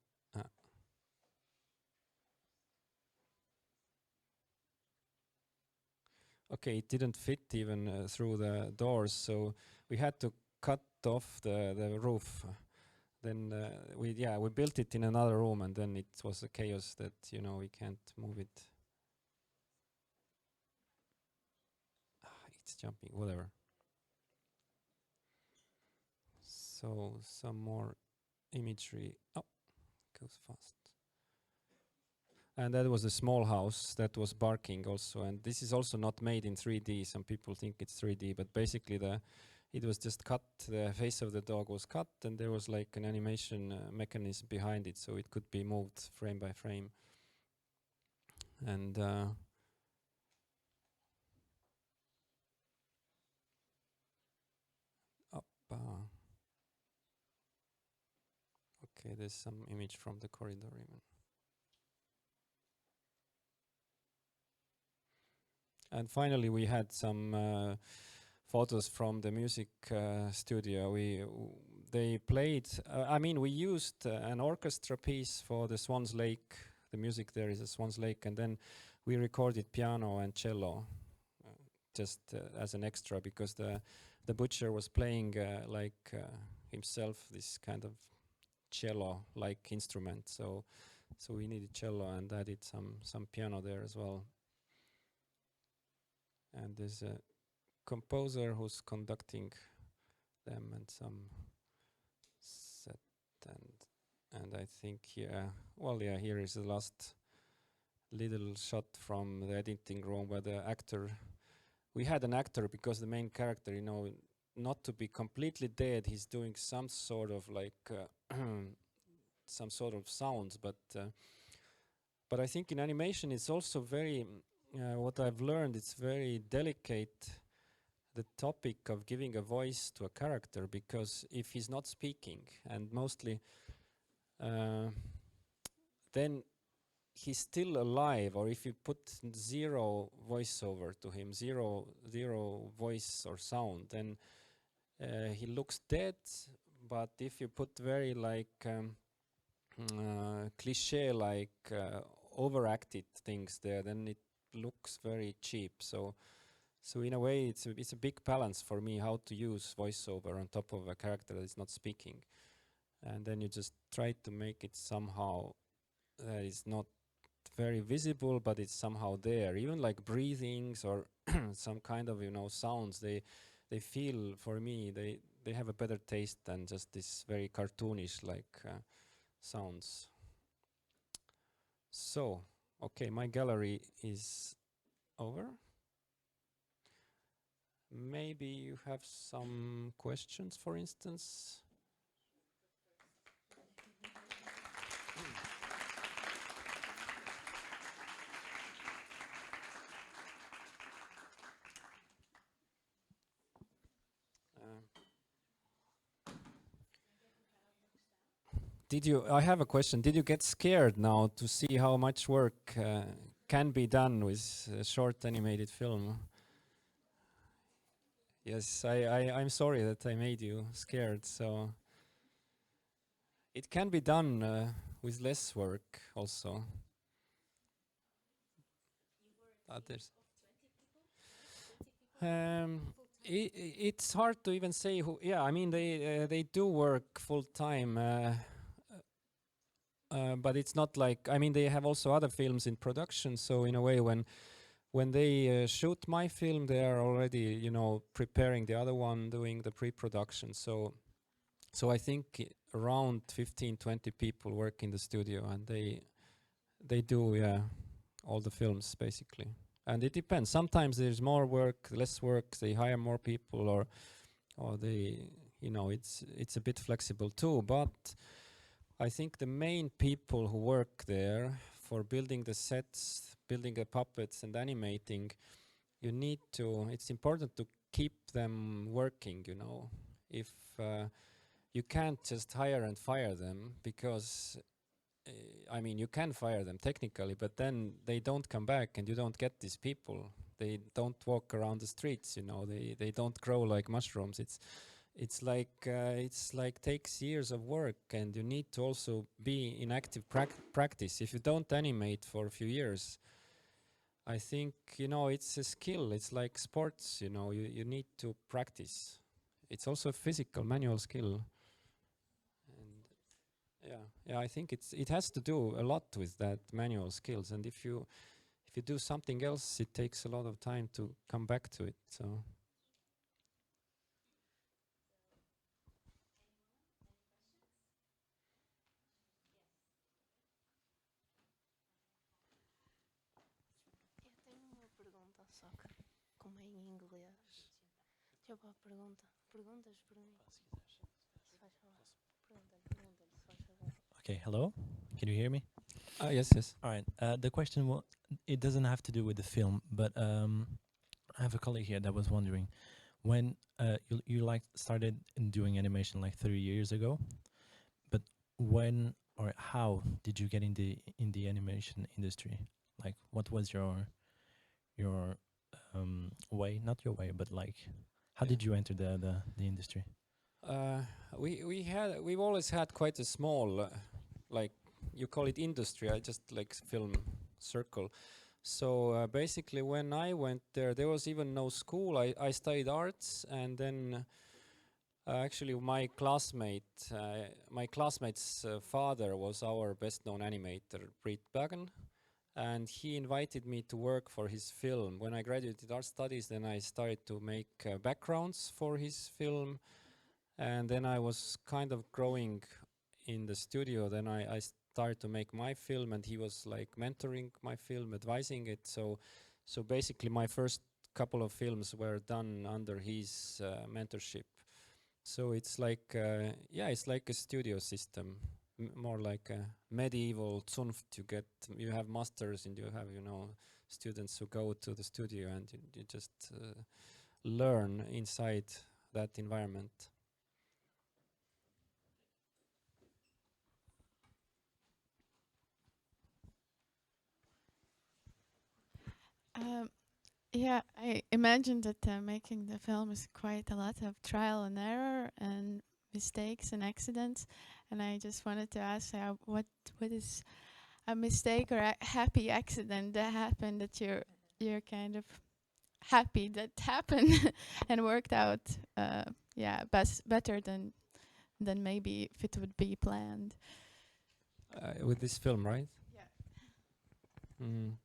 Speaker 3: okay, it didn't fit even through the doors, so we had to cut off the roof. Then we built it in another room, and then it was a chaos that, you know, we can't move it. It's jumping, whatever. So some more imagery. Oh, goes fast. And that was a small house that was barking also, and this is also not made in 3D. Some people think it's 3D, but basically it was just cut. The face of the dog was cut, and there was like an animation mechanism behind it, so it could be moved frame by frame. And okay, there's some image from the corridor even. And finally, we had some photos from the music studio. They played. I mean, we used an orchestra piece for the Swan's Lake. The music there is a Swan's Lake, and then we recorded piano and cello, just as an extra, because the butcher was playing himself this kind of cello-like instrument. So we needed cello and added some piano there as well. And there's a composer who's conducting them, and some set, and I think here is the last little shot from the editing room where the actor, we had an actor because the main character, you know, not to be completely dead, he's doing some sort of like some sort of sounds, but I think in animation it's also very what I've learned, it's very delicate, the topic of giving a voice to a character, because if he's not speaking, and mostly then he's still alive, or if you put zero voiceover to him, zero voice or sound, then he looks dead. But if you put very like cliche, like overacted things there, then it looks very cheap. So in a way, it's a big balance for me how to use voiceover on top of a character that is not speaking, and then you just try to make it somehow that is not very visible, but it's somehow there. Even like breathings or some kind of, you know, sounds, they feel, for me, they have a better taste than just this very cartoonish like sounds. So, okay, my gallery is over. Maybe you have some questions, for instance. I have a question. Did you get scared now to see how much work can be done with a short animated film? Yes, I'm sorry that I made you scared. So it can be done with less work also. Others. It's hard to even say who. Yeah, I mean they do work full time. But it's not like, I mean, they have also other films in production. So in a way, when they shoot my film, they are already, you know, preparing the other one, doing the pre-production. So I think around 15, 20 people work in the studio, and they do all the films basically. And it depends. Sometimes there's more work, less work. They hire more people, or they, you know, it's a bit flexible too. But I think the main people who work there for building the sets, building the puppets and animating, it's important to keep them working, you know. If you can't just hire and fire them, because I mean, you can fire them technically, but then they don't come back and you don't get these people. They don't walk around the streets, you know, they don't grow like mushrooms. It's like takes years of work, and you need to also be in active practice. If you don't animate for a few years, I think, you know, it's a skill. It's like sports, you know, you need to practice. It's also a physical, manual skill. And yeah, I think it has to do a lot with that manual skills. And if you do something else, it takes a lot of time to come back to it. So.
Speaker 6: Eu tenho uma pergunta, só que como é em inglês. Deixa eu pôr a pergunta. Perguntas por mim. Se faz favor. Pergunta-lhe, se faz favor.
Speaker 7: Okay, hello. Can you hear me?
Speaker 3: Yes.
Speaker 7: All right. The question it doesn't have to do with the film, but I have a colleague here that was wondering when you like started in doing animation like 3 years ago, but when or how did you get in the animation industry? Like, what was your way? Not your way, but like, how did you enter the industry?
Speaker 3: We've always had quite a small, like you call it industry. I just like film circle. So basically, when I went there was even no school. I studied arts, and then actually my classmate's father was our best-known animator, Priit Tender, and he invited me to work for his film. When I graduated art studies, then I started to make backgrounds for his film. And then I was kind of growing in the studio. Then I started to make my film, and he was like mentoring my film, advising it. So basically my first couple of films were done under his mentorship. So it's like, it's like a studio system, more like a medieval Zunft. You have masters, and you have, you know, students who go to the studio, and you just learn inside that environment.
Speaker 8: Yeah, I imagine that making the film is quite a lot of trial and error and mistakes and accidents. And I just wanted to ask, what is a mistake or a happy accident that happened that you're kind of happy that happened and worked out, better than maybe if it would be planned.
Speaker 3: With this film, right?
Speaker 8: Yeah.
Speaker 3: Mm.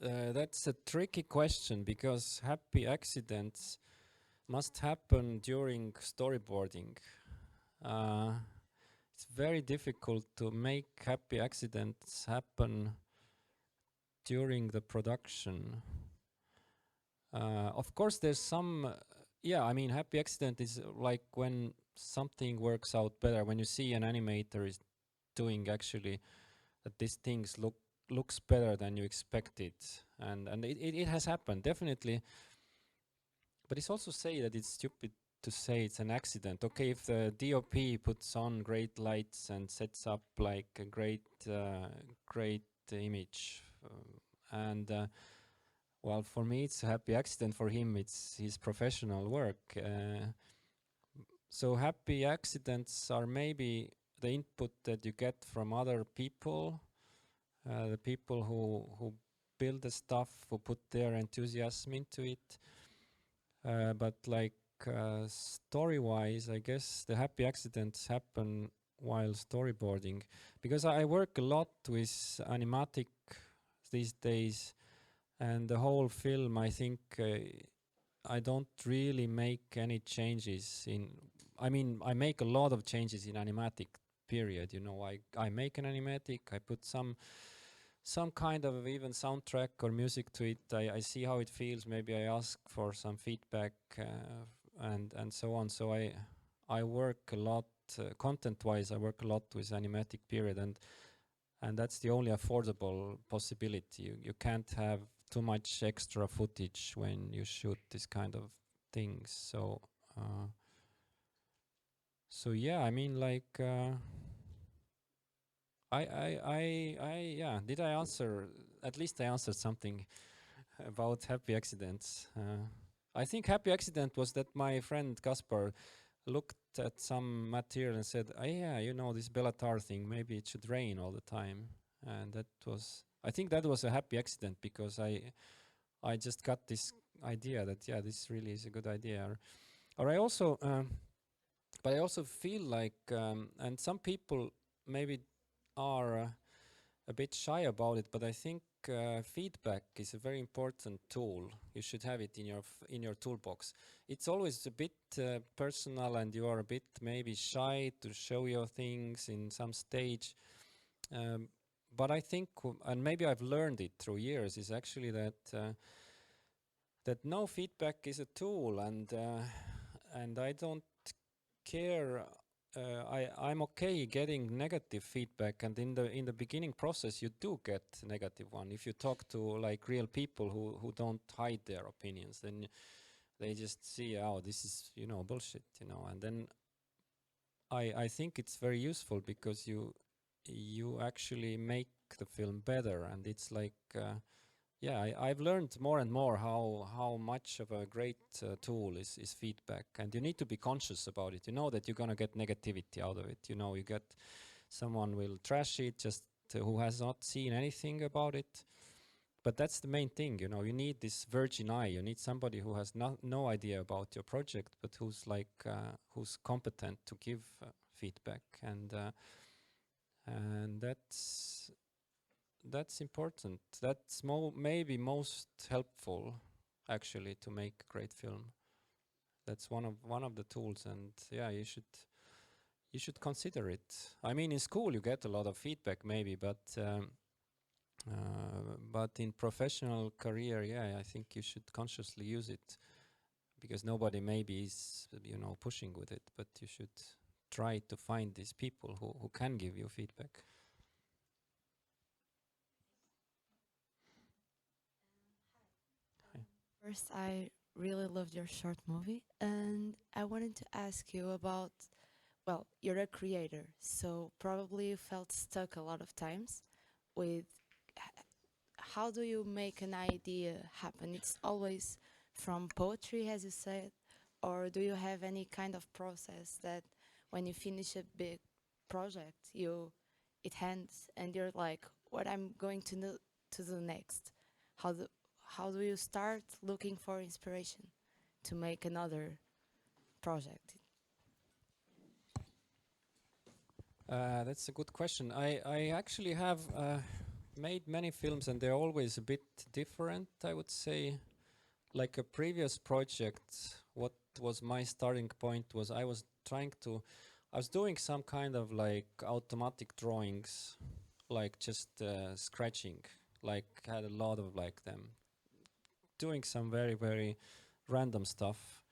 Speaker 3: That's a tricky question because happy accidents must happen during storyboarding. It's very difficult to make happy accidents happen during the production. Of course, there's some, yeah, I mean, happy accident is like when something works out better, when you see an animator is doing actually that these things looks better than you expected, and it has happened definitely. But it's also say that it's stupid to say it's an accident. Okay, if the DOP puts on great lights and sets up like a great image, and well, for me it's a happy accident. For him, it's his professional work. So happy accidents are maybe the input that you get from other people, the people who build the stuff, who put their enthusiasm into it. But like story-wise, I guess the happy accidents happen while storyboarding, because I work a lot with animatic these days, and the whole film, I think I don't really make any changes in. I mean, I make a lot of changes in animatic. Period. You know, I make an animatic. I put some kind of even soundtrack or music to it. I see how it feels. Maybe I ask for some feedback and so on. So I work a lot content-wise. I work a lot with animatic period, and that's the only affordable possibility. You can't have too much extra footage when you shoot this kind of things. So so yeah, I mean, like. Yeah. Did I answer? At least I answered something about happy accidents. I think happy accident was that my friend Kaspar looked at some material and said, "Oh yeah, you know this Bellatar thing. Maybe it should rain all the time." And that was, I think that was a happy accident because I just got this idea that yeah, this really is a good idea. Or I also, but I also feel like, and some people maybe are a bit shy about it, but I think feedback is a very important tool. You should have it in your toolbox. It's always a bit personal, and you are a bit maybe shy to show your things in some stage. But I think, and maybe I've learned it through years, is actually that that no, feedback is a tool, and I don't care. I'm okay getting negative feedback, and in the beginning process you do get negative one. If you talk to like real people who don't hide their opinions, then they just see, oh, this is, you know, bullshit, you know. And then I think it's very useful because you actually make the film better, and it's like yeah, I've learned more and more how much of a great tool is feedback, and you need to be conscious about it. You know that you're gonna get negativity out of it. You know, you get someone will trash it just who has not seen anything about it. But that's the main thing. You know, you need this virgin eye. You need somebody who has no idea about your project, but who's like who's competent to give feedback, and that's important. That's maybe most helpful, actually, to make a great film. That's one of the tools, and yeah, you should consider it. I mean, in school you get a lot of feedback, maybe, but in professional career, yeah, I think you should consciously use it, because nobody maybe is, you know, pushing with it, but you should try to find these people who can give you feedback.
Speaker 9: First, I really loved your short movie, and I wanted to ask you about, well, you're a creator, so probably you felt stuck a lot of times with how do you make an idea happen? It's always from poetry, as you said, or do you have any kind of process that when you finish a big project, it ends and you're like, what I'm going to do next? How do you start looking for inspiration to make another project?
Speaker 3: That's a good question. I actually have made many films, and they're always a bit different, I would say. Like a previous project, what was my starting point was I was doing some kind of like automatic drawings, like just scratching, like had a lot of like them, doing some very, very random stuff.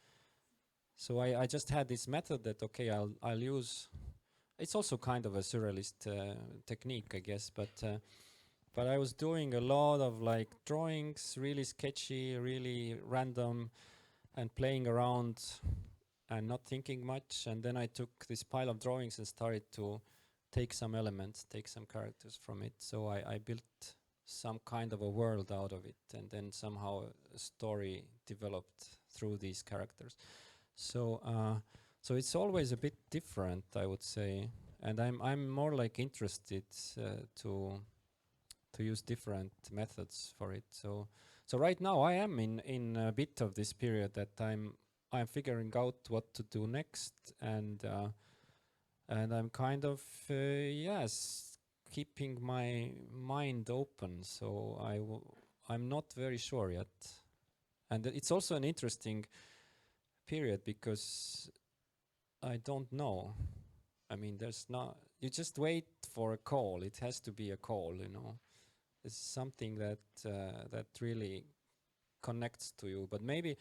Speaker 3: So I just had this method that, okay, I'll use, it's also kind of a surrealist technique, I guess, but I was doing a lot of like drawings, really sketchy, really random, and playing around and not thinking much. And then I took this pile of drawings and started to take some elements, take some characters from it. So I built some kind of a world out of it, and then somehow a story developed through these characters. So so it's always a bit different, I would say, and I'm more like interested to use different methods for it. So right now I am in a bit of this period that I'm figuring out what to do next, and I'm kind of yes, keeping my mind open. So I'm not very sure yet, and it's also an interesting period because I don't know. I mean, there's not. You just wait for a call. It has to be a call, you know. It's something that that really connects to you. But maybe,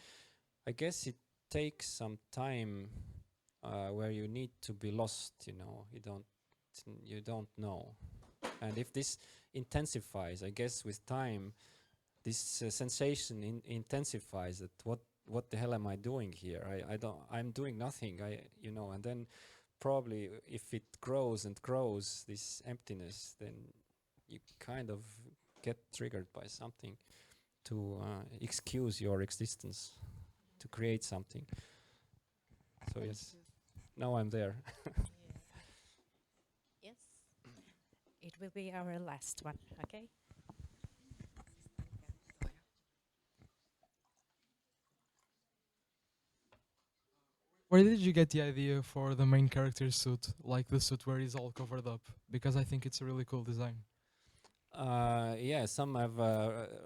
Speaker 3: I guess it takes some time where you need to be lost. You know, you don't know. And if this intensifies, I guess with time, this sensation intensifies. That what the hell am I doing here? I'm doing nothing. You know, and then probably if it grows and grows, this emptiness, then you kind of get triggered by something to excuse your existence, to create something. So yes, now I'm there.
Speaker 1: Yes. It will be our last one, okay?
Speaker 10: Where did you get the idea for the main character's suit, like the suit where he's all covered up? Because I think it's a really cool design.
Speaker 3: Yeah, some have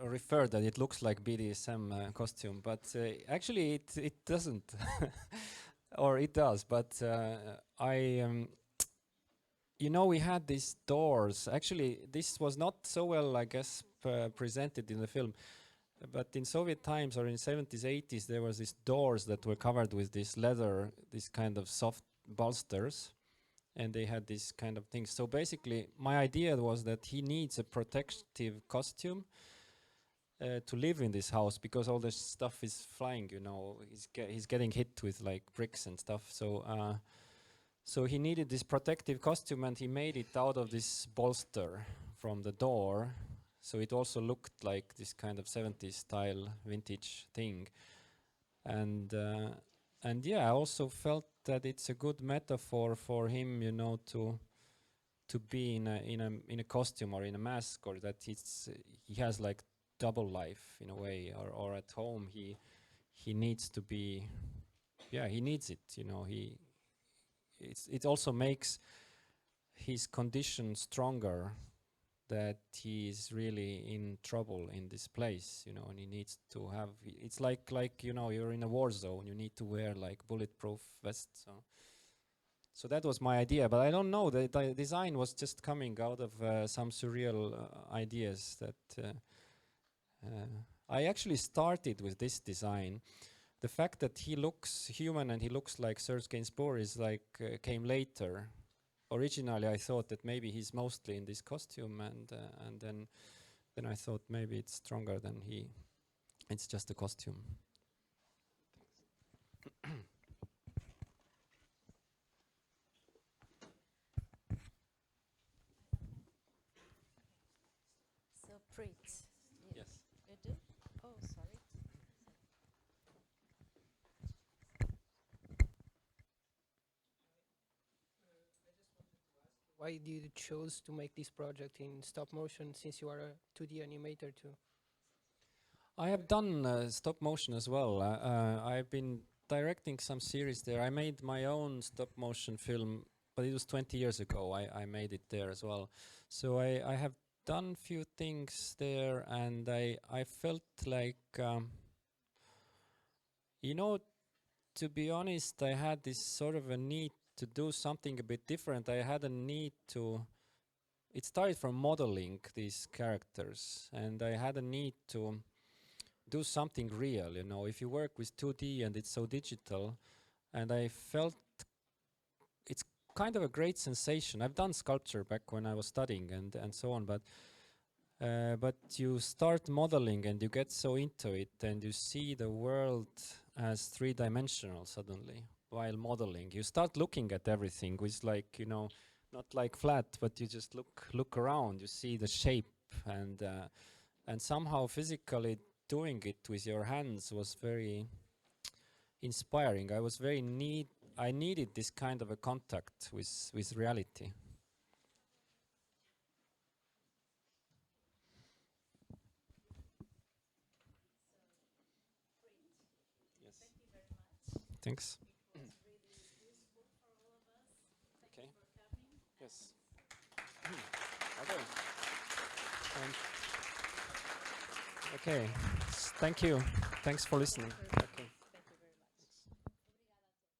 Speaker 3: referred that it looks like BDSM costume, but actually it doesn't, or it does. But you know, we had these doors. Actually, this was not so well, I guess, presented in the film. But in Soviet times, or in 70s, 80s, there was these doors that were covered with this leather, this kind of soft bolsters, and they had this kind of things. So basically, my idea was that he needs a protective costume to live in this house, because all this stuff is flying, you know, he's getting hit with like bricks and stuff. So so he needed this protective costume, and he made it out of this bolster from the door. So it also looked like this kind of 70s style vintage thing. And yeah, I also felt that it's a good metaphor for him, you know, to be in a costume or in a mask, or that he has like double life in a way, or at home he needs to be, yeah, he needs it, you know. It also makes his condition stronger, that he is really in trouble in this place, you know, and he needs to have, it's like you know, you're in a war zone, you need to wear like bulletproof vests. So that was my idea, but I don't know, the design was just coming out of some surreal ideas that I actually started with this design. The fact that he looks human and he looks like Serge Gainsbourg is like came later. Originally, I thought that maybe he's mostly in this costume, and then I thought maybe it's stronger than it's just a costume.
Speaker 1: So Priit.
Speaker 3: Yes.
Speaker 1: You do? Oh, sorry.
Speaker 11: Why did you choose to make this project in stop motion, since you are a 2D animator too?
Speaker 3: I have done stop motion as well. I've been directing some series there. I made my own stop motion film, but it was 20 years ago. I made it there as well. So I have done few things there, and I felt like, you know, to be honest, I had this sort of a need to do something a bit different. I had a need to, it started from modeling these characters, and I had a need to do something real, you know. If you work with 2D and it's so digital, and I felt it's kind of a great sensation. I've done sculpture back when I was studying and so on, but you start modeling and you get so into it, and you see the world as three-dimensional suddenly while modeling. You start looking at everything with, like, you know, not like flat, but you just look around. You see the shape, and somehow physically doing it with your hands was very inspiring. I needed this kind of a contact with reality. Yes. Thank you very much. Thanks. It was really useful for all of us. Thank you for coming. Yes. Okay. Okay. Thank you. Thanks for listening.